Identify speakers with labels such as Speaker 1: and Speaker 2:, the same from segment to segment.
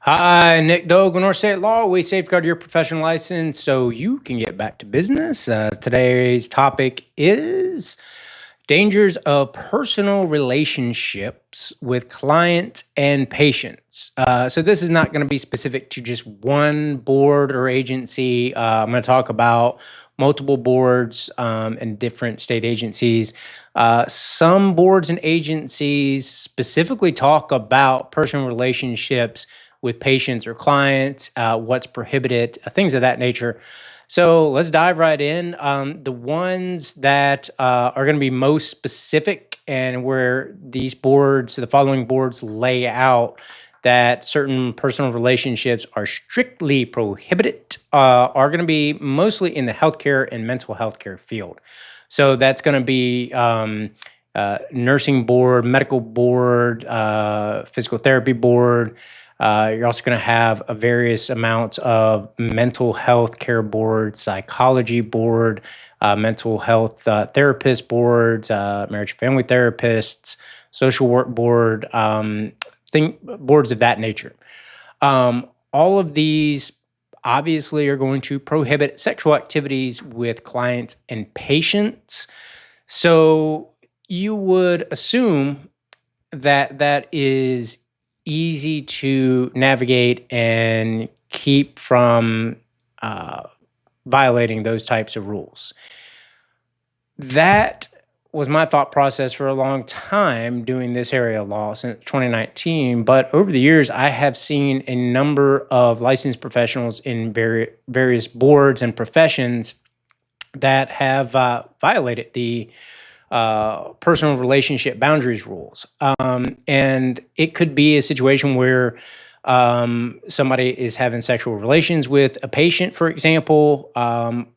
Speaker 1: Hi, Nick Dogue with North State Law. We safeguard your professional license so you can get back to business. Today's topic is dangers of personal relationships with clients and patients. So, this is not going to be specific to just one board or agency. I'm going to talk about multiple boards and different state agencies. Some boards and agencies specifically talk about personal relationships with patients or clients, what's prohibited, things of that nature. So let's dive right in. The ones that are going to be most specific and where these boards, the following boards lay out that certain personal relationships are strictly prohibited, are going to be mostly in the healthcare and mental health care field. So that's going to be nursing board, medical board, physical therapy board. You're also going to have a various amounts of mental health care boards, psychology board, mental health therapist boards, marriage and family therapists, social work board, boards of that nature. All of these obviously are going to prohibit sexual activities with clients and patients. So you would assume that that is easy to navigate and keep from uh, violating those types of rules. That was my thought process for a long time doing this area of law since 2019. But over the years, I have seen a number of licensed professionals in various boards and professions that have violated the personal relationship boundaries rules. And it could be a situation where somebody is having sexual relations with a patient, for example,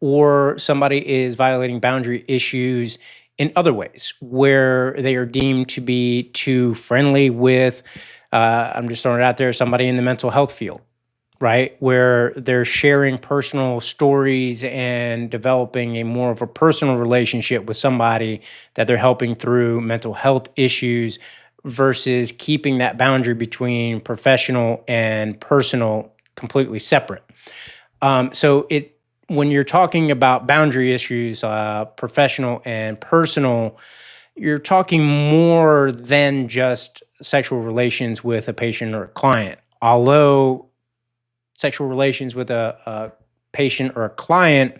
Speaker 1: or somebody is violating boundary issues in other ways where they are deemed to be too friendly with, I'm just throwing it out there, somebody in the mental health field, right? Where they're sharing personal stories and developing a more of a personal relationship with somebody that they're helping through mental health issues versus keeping that boundary between professional and personal completely separate. So when you're talking about boundary issues, professional and personal, you're talking more than just sexual relations with a patient or a client. Although sexual relations with a patient or a client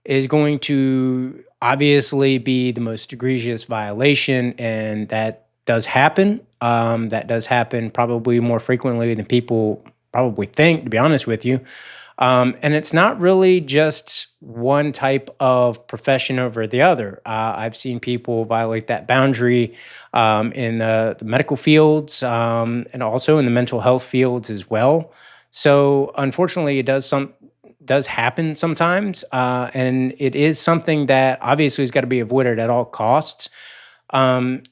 Speaker 1: is going to obviously be the most egregious violation, and that does happen. That does happen probably more frequently than people probably think, to be honest with you. And it's not really just one type of profession over the other. I've seen people violate that boundary in the medical fields and also in the mental health fields as well. So unfortunately, it does happen sometimes, and it is something that obviously has got to be avoided at all costs. Um,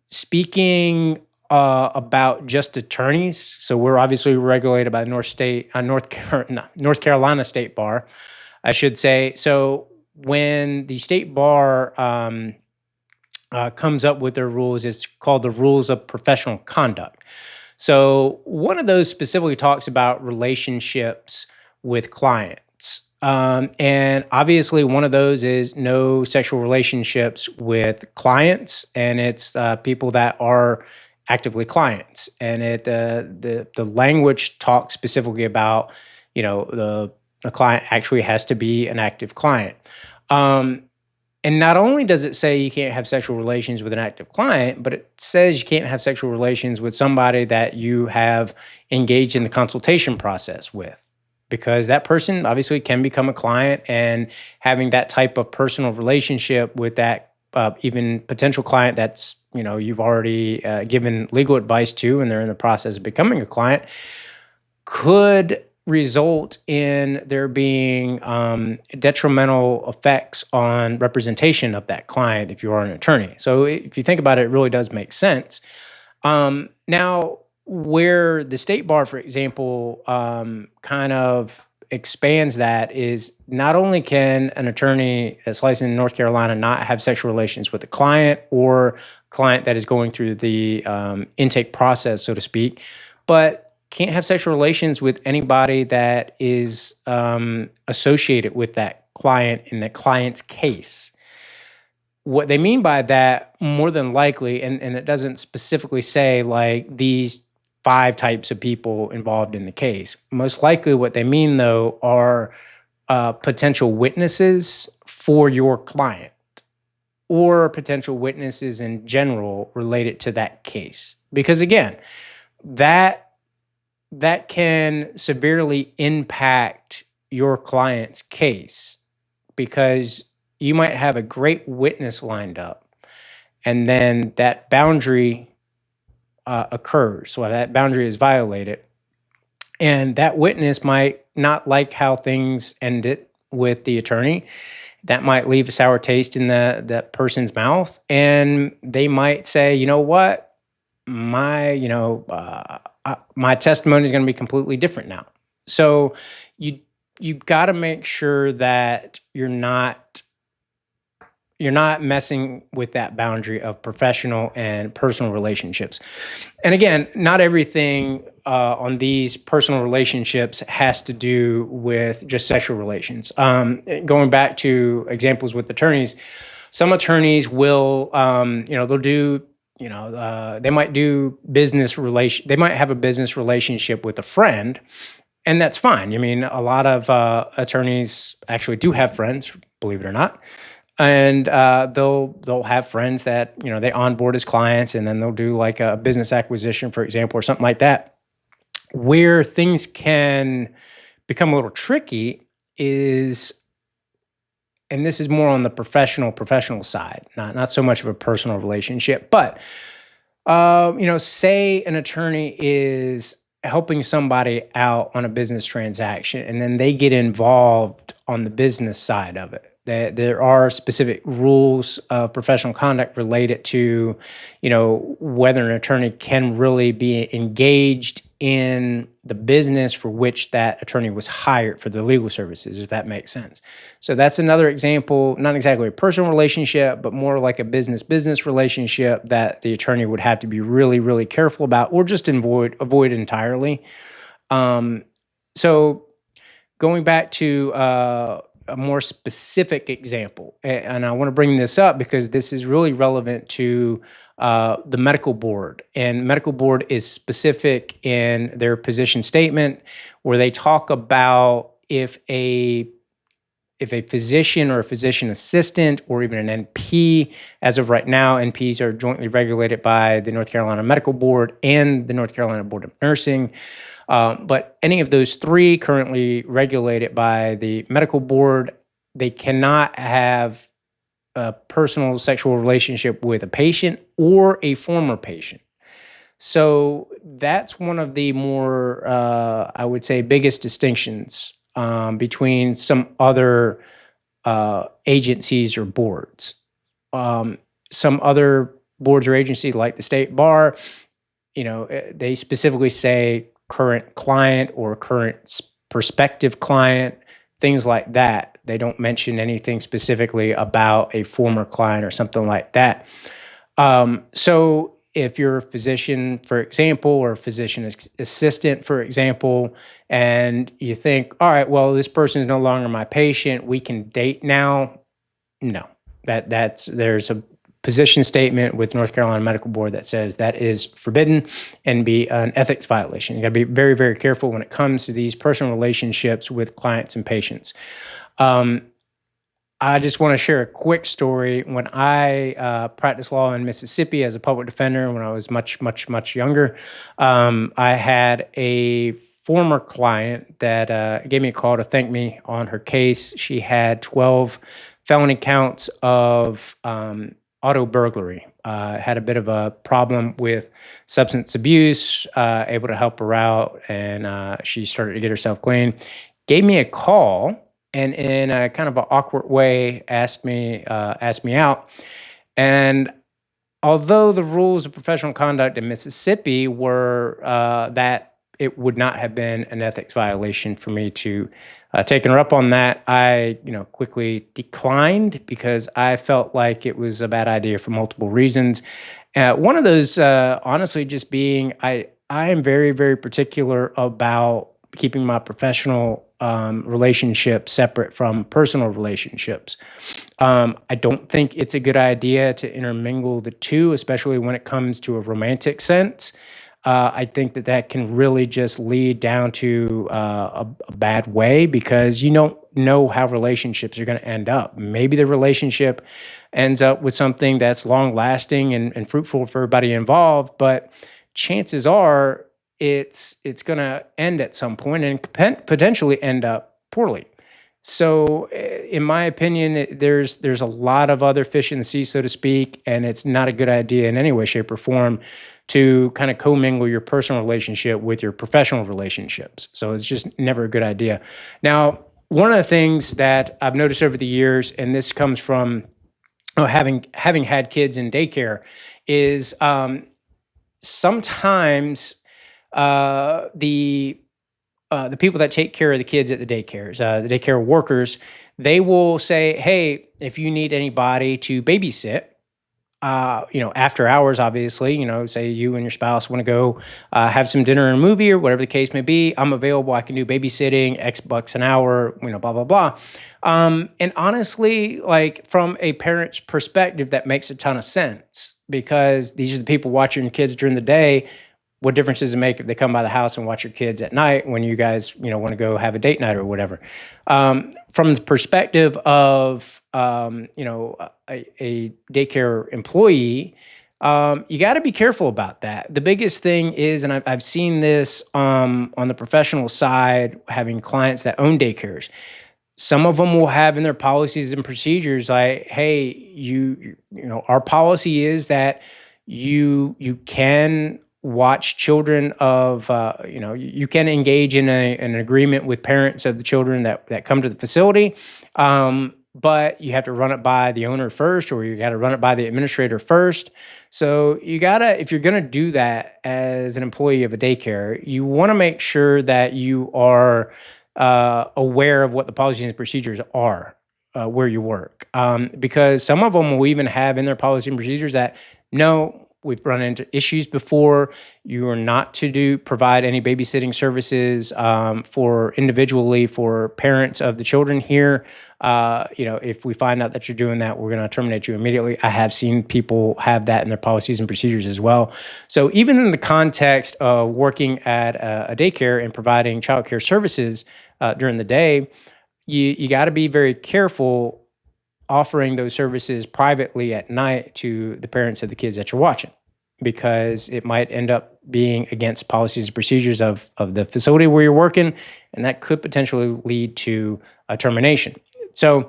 Speaker 1: Speaking about just attorneys, so we're obviously regulated by North Carolina State Bar, I should say. So when the state bar comes up with their rules, it's called the Rules of Professional Conduct. So one of those specifically talks about relationships with clients. And obviously, one of those is no sexual relationships with clients, and it's people that are actively clients. And the language talks specifically about, the client actually has to be an active client. Um, and not only does it say you can't have sexual relations with an active client, but it says you can't have sexual relations with somebody that you have engaged in the consultation process with, because that person obviously can become a client, and having that type of personal relationship with that even potential client that's you've already given legal advice to, and they're in the process of becoming a client, could result in there being detrimental effects on representation of that client if you are an attorney. So if you think about it, it really does make sense. Now, where the state bar, for example, kind of expands that is not only can an attorney that's licensed in North Carolina not have sexual relations with a client or client that is going through the intake process, so to speak, but can't have sexual relations with anybody that is associated with that client in the client's case. What they mean by that, more than likely, and it doesn't specifically say like these 5 types of people involved in the case. Most likely, what they mean though are potential witnesses for your client or potential witnesses in general related to that case. Because again, that that can severely impact your client's case because you might have a great witness lined up and then that boundary occurs. Well, that boundary is violated, and that witness might not like how things ended with the attorney. That might leave a sour taste in that person's mouth, and they might say, you know what, my testimony is going to be completely different now. So you you've got to make sure that you're not messing with that boundary of professional and personal relationships. And again, not everything on these personal relationships has to do with just sexual relations. Going back to examples with attorneys, some attorneys will, they'll do, they might do they might have a business relationship with a friend, and that's fine. I mean, a lot of attorneys actually do have friends, believe it or not, and they'll have friends that they onboard as clients, and then they'll do like a business acquisition, for example, or something like that. Where things can become a little tricky is, and this is more on the professional side, not so much of a personal relationship, but say an attorney is helping somebody out on a business transaction, and then they get involved on the business side of it. There are specific rules of professional conduct related to, whether an attorney can really be engaged in the business for which that attorney was hired for the legal services, if that makes sense. So that's another example, not exactly a personal relationship, but more like a business relationship that the attorney would have to be really, really careful about, or just avoid entirely. Um, so going back to a more specific example, and I want to bring this up because this is really relevant to the medical board. And medical board is specific in their position statement, where they talk about if a physician or a physician assistant or even an NP, as of right now, NPs are jointly regulated by the North Carolina Medical Board and the North Carolina Board of Nursing. But any of those 3 currently regulated by the medical board, they cannot have a personal sexual relationship with a patient or a former patient. So that's one of the more, I would say, biggest distinctions between some other agencies or boards. Some other boards or agencies, like the state bar, they specifically say current client or current prospective client, things like that. They don't mention anything specifically about a former client or something like that. So if you're a physician, for example, or a physician assistant, for example, and you think, all right, well, this person is no longer my patient, we can date now. No, there's a position statement with North Carolina Medical Board that says that is forbidden and be an ethics violation. You got to be very, very careful when it comes to these personal relationships with clients and patients. I just want to share a quick story. When I practiced law in Mississippi as a public defender, when I was much, much, much younger, I had a former client that gave me a call to thank me on her case. She had 12 felony counts of auto burglary. Had a bit of a problem with substance abuse, able to help her out, and she started to get herself clean. Gave me a call, and in a kind of an awkward way asked me out. And although the rules of professional conduct in Mississippi were that it would not have been an ethics violation for me to take her up on that, I quickly declined because I felt like it was a bad idea for multiple reasons. One of those, honestly, just being I am very, very particular about keeping my professional relationships separate from personal relationships. I don't think it's a good idea to intermingle the two, especially when it comes to a romantic sense. I think that that can really just lead down to a bad way because you don't know how relationships are going to end up. Maybe the relationship ends up with something that's long lasting and fruitful for everybody involved, but chances are it's going to end at some point and potentially end up poorly. So, in my opinion, there's a lot of other fish in the sea, so to speak, and it's not a good idea in any way, shape, or form to kind of commingle your personal relationship with your professional relationships. So it's just never a good idea. Now, one of the things that I've noticed over the years, and this comes from having had kids in daycare, is sometimes the people that take care of the kids at the daycares, the daycare workers, they will say, "Hey, if you need anybody to babysit, after hours, obviously, say you and your spouse want to go have some dinner and a movie or whatever the case may be, I'm available. I can do babysitting, X bucks an hour, blah, blah, blah." And honestly, like from a parent's perspective, that makes a ton of sense because these are the people watching your kids during the day. What difference does it make if they come by the house and watch your kids at night when you guys, want to go have a date night or whatever? From the perspective of, a daycare employee, you got to be careful about that. The biggest thing is, and I've seen this on the professional side, having clients that own daycares. Some of them will have in their policies and procedures like, "Hey, our policy is that you can watch children of you can engage in an agreement with parents of the children that come to the facility, but you have to run it by the owner first, or you got to run it by the administrator first." So you gotta, if you're gonna do that as an employee of a daycare, you want to make sure that you are aware of what the policies and procedures are where you work. Because some of them will even have in their policy and procedures that no, we've run into issues before. You are not to provide any babysitting services for individually for parents of the children here. If we find out that you're doing that, we're going to terminate you immediately. I have seen people have that in their policies and procedures as well. So even in the context of working at a daycare and providing childcare services during the day, you got to be very careful offering those services privately at night to the parents of the kids that you're watching because it might end up being against policies and procedures of the facility where you're working, and that could potentially lead to a termination. So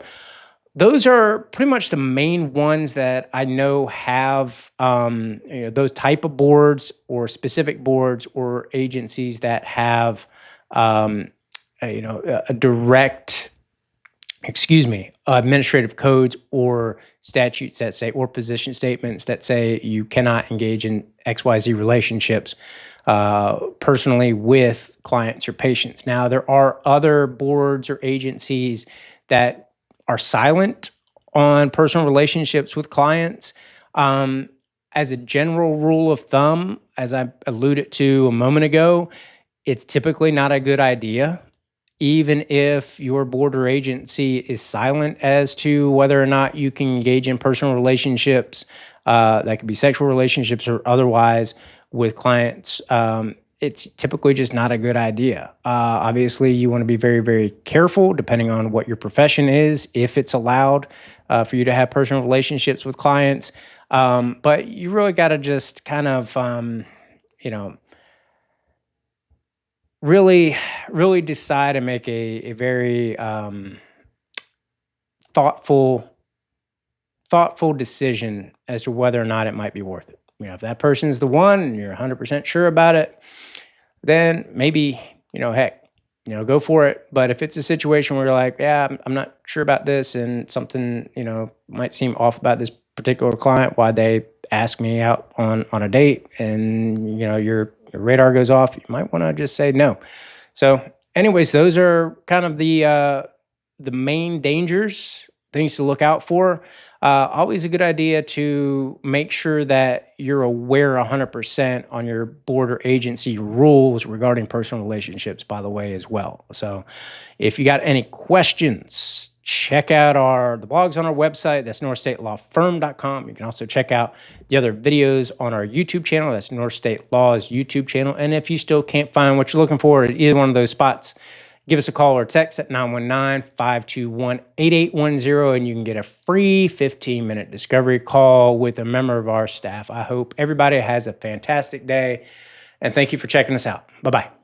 Speaker 1: those are pretty much the main ones that I know have those type of boards or specific boards or agencies that have a direct administrative codes or statutes that say, or position statements that say you cannot engage in XYZ relationships personally with clients or patients. Now, there are other boards or agencies that are silent on personal relationships with clients. As a general rule of thumb, as I alluded to a moment ago, it's typically not a good idea even if your board or agency is silent as to whether or not you can engage in personal relationships, that could be sexual relationships or otherwise with clients, it's typically just not a good idea. Obviously, you want to be very, very careful depending on what your profession is, if it's allowed for you to have personal relationships with clients. But you really got to just kind of, really, really decide and make a very thoughtful thoughtful decision as to whether or not it might be worth it. If that person's the one and you're 100% sure about it, then maybe, heck, go for it. But if it's a situation where you're like, yeah, I'm not sure about this and something, might seem off about this particular client, why they ask me out on a date and, your radar goes off, you might want to just say no. So anyways, those are kind of the main dangers things to look out for. Always a good idea to make sure that you're aware 100% on your board or agency rules regarding personal relationships, by the way, as well. So if you got any questions, check out the blogs on our website. That's northstatelawfirm.com. You can also check out the other videos on our YouTube channel. That's North State Law's YouTube channel. And if you still can't find what you're looking for at either one of those spots, give us a call or text at 919-521-8810, and you can get a free 15-minute discovery call with a member of our staff. I hope everybody has a fantastic day, and thank you for checking us out. Bye-bye.